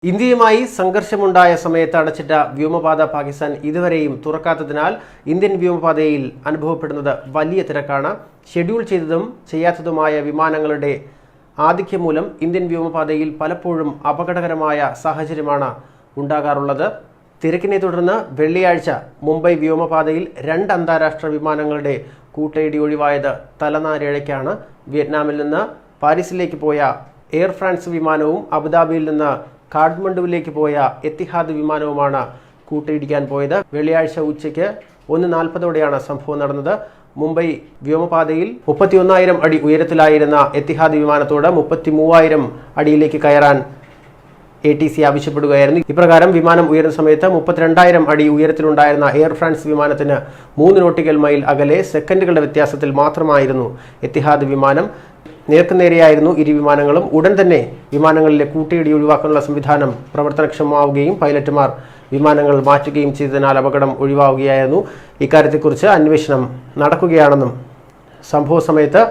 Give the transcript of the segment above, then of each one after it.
ഇന്ത്യയുമായി സംഘർഷമുണ്ടായ സമയത്ത് അടച്ചിട്ട വ്യോമപാത പാകിസ്ഥാൻ ഇതുവരെയും തുറക്കാത്തതിനാൽ ഇന്ത്യൻ വ്യോമപാതയിൽ അനുഭവപ്പെടുന്നത് വലിയ തിരക്കാണ്. ഷെഡ്യൂൾ ചെയ്തതും ചെയ്യാത്തതുമായ വിമാനങ്ങളുടെ ആധിക്യം മൂലം ഇന്ത്യൻ വ്യോമപാതയിൽ പലപ്പോഴും അപകടകരമായ സാഹചര്യമാണ് ഉണ്ടാകാറുള്ളത്. തിരക്കിനെ തുടർന്ന് വെള്ളിയാഴ്ച മുംബൈ വ്യോമപാതയിൽ 2 അന്താരാഷ്ട്ര വിമാനങ്ങളുടെ കൂട്ടയിടി ഒഴിവായത് തലനാരിഴയ്ക്കാണ്. വിയറ്റ്നാമിൽ നിന്ന് പാരീസിലേക്ക് പോയ എയർ ഫ്രാൻസ് വിമാനവും അബുദാബിയിൽ നിന്ന് കാഠ്മണ്ഡുവിലേക്ക് പോയ എത്തിഹാദ് വിമാനവുമാണ് കൂട്ടിയിടിക്കാൻ പോയത്. വെള്ളിയാഴ്ച ഉച്ചയ്ക്ക് 1:40 സംഭവം നടന്നത്. മുംബൈ വ്യോമപാതയിൽ 31,000 അടി ഉയരത്തിലായിരുന്ന എത്തിഹാദ് വിമാനത്തോട് 33,000 അടിയിലേക്ക് കയറാൻ ATC ആവശ്യപ്പെടുകയായിരുന്നു. ഇപ്രകാരം വിമാനം ഉയരുന്ന സമയത്ത് 32,000 അടി ഉയരത്തിലുണ്ടായിരുന്ന എയർ ഫ്രാൻസ് വിമാനത്തിന് 3 നോട്ടിക്കൽ മൈൽ അകലെ സെക്കൻഡുകളുടെ വ്യത്യാസത്തിൽ മാത്രമായിരുന്നു എത്തിഹാദ് വിമാനം. നേർക്കുനേരെയായിരുന്നു ഇരു വിമാനങ്ങളും. ഉടൻ തന്നെ വിമാനങ്ങളിലെ കൂട്ടിയിടി ഒഴിവാക്കാനുള്ള സംവിധാനം പ്രവർത്തനക്ഷമമാവുകയും പൈലറ്റുമാർ വിമാനങ്ങൾ മാറ്റുകയും ചെയ്തതിനാൽ അപകടം ഒഴിവാവുകയായിരുന്നു. ഇക്കാര്യത്തെക്കുറിച്ച് അന്വേഷണം നടക്കുകയാണെന്നും സംഭവ സമയത്ത്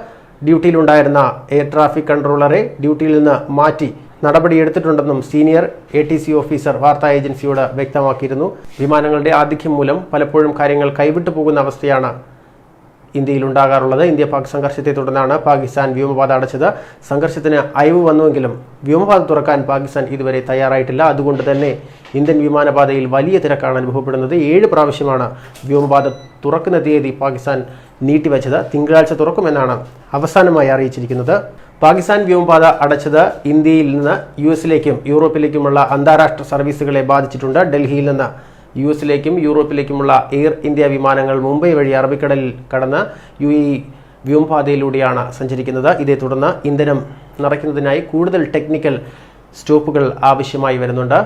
ഡ്യൂട്ടിയിലുണ്ടായിരുന്ന എയർ ട്രാഫിക് കൺട്രോളറെ ഡ്യൂട്ടിയിൽ നിന്ന് മാറ്റി നടപടിയെടുത്തിട്ടുണ്ടെന്നും സീനിയർ ATC ഓഫീസർ വാർത്താ ഏജൻസിയോട് വ്യക്തമാക്കിയിരുന്നു. വിമാനങ്ങളുടെ ആധിക്യം മൂലം പലപ്പോഴും കാര്യങ്ങൾ കൈവിട്ടു പോകുന്ന അവസ്ഥയാണ് ഇന്ത്യയിൽ ഉണ്ടാകാറുള്ളത്. ഇന്ത്യ-പാക് സംഘർഷത്തെ തുടർന്നാണ് പാകിസ്ഥാൻ വ്യോമപാത അടച്ചത്. സംഘർഷത്തിന് അയവ് വന്നുവെങ്കിലും വ്യോമപാത തുറക്കാൻ പാകിസ്ഥാൻ ഇതുവരെ തയ്യാറായിട്ടില്ല. അതുകൊണ്ട് തന്നെ ഇന്ത്യൻ വിമാനപാതയിൽ വലിയ തിരക്കാണ് അനുഭവപ്പെടുന്നത്. 7 പ്രാവശ്യമാണ് വ്യോമപാത തുറക്കുന്ന തീയതി പാകിസ്ഥാൻ നീട്ടിവെച്ചത്. തിങ്കളാഴ്ച തുറക്കുമെന്നാണ് അവസാനമായി അറിയിച്ചിരിക്കുന്നത്. പാകിസ്ഥാൻ വ്യോമപാത അടച്ചത് ഇന്ത്യയിൽ നിന്ന് US-ലേക്കും യൂറോപ്പിലേക്കുമുള്ള അന്താരാഷ്ട്ര സർവീസുകളെ ബാധിച്ചിട്ടുണ്ട്. ഡൽഹിയിൽ നിന്ന് US-ലേക്കും യൂറോപ്പിലേക്കുമുള്ള എയർ ഇന്ത്യ വിമാനങ്ങൾ മുംബൈ വഴി അറബിക്കടലിൽ കടന്ന് UAE വ്യോമപാതയിലൂടെയാണ് സഞ്ചരിക്കുന്നത്. ഇതേ തുടർന്ന് ഇന്ധനം നിറയ്ക്കുന്നതിനായി കൂടുതൽ ടെക്നിക്കൽ സ്റ്റോപ്പുകൾ ആവശ്യമായി വരുന്നുണ്ട്.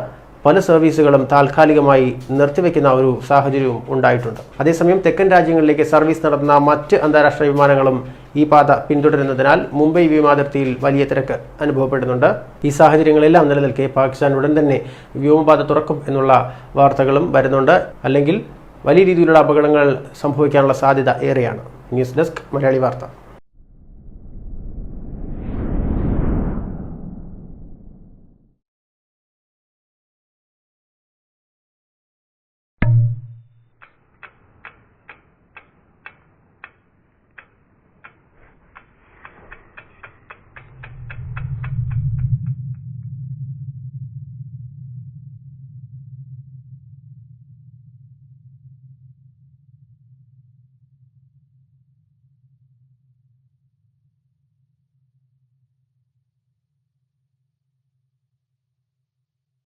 പല സർവീസുകളും താൽക്കാലികമായി നിർത്തിവെക്കുന്ന ഒരു സാഹചര്യവും ഉണ്ടായിട്ടുണ്ട്. അതേസമയം തെക്കൻ രാജ്യങ്ങളിലേക്ക് സർവീസ് നടത്തുന്ന മറ്റ് അന്താരാഷ്ട്ര വിമാനങ്ങളും ഈ പാത പിന്തുടരുന്നതിനാൽ മുംബൈ വ്യോമാതിർത്തിയിൽ വലിയ തിരക്ക് അനുഭവപ്പെടുന്നുണ്ട്. ഈ സാഹചര്യങ്ങളെല്ലാം നിലനിൽക്കെ പാകിസ്ഥാൻ ഉടൻ തന്നെ വ്യോമപാത തുറക്കും എന്നുള്ള വാർത്തകളും വരുന്നുണ്ട്. അല്ലെങ്കിൽ വലിയ രീതിയിലുള്ള അപകടങ്ങൾ സംഭവിക്കാനുള്ള സാധ്യത ഏറെയാണ്. ന്യൂസ് ഡെസ്ക് മലയാളി വാർത്ത.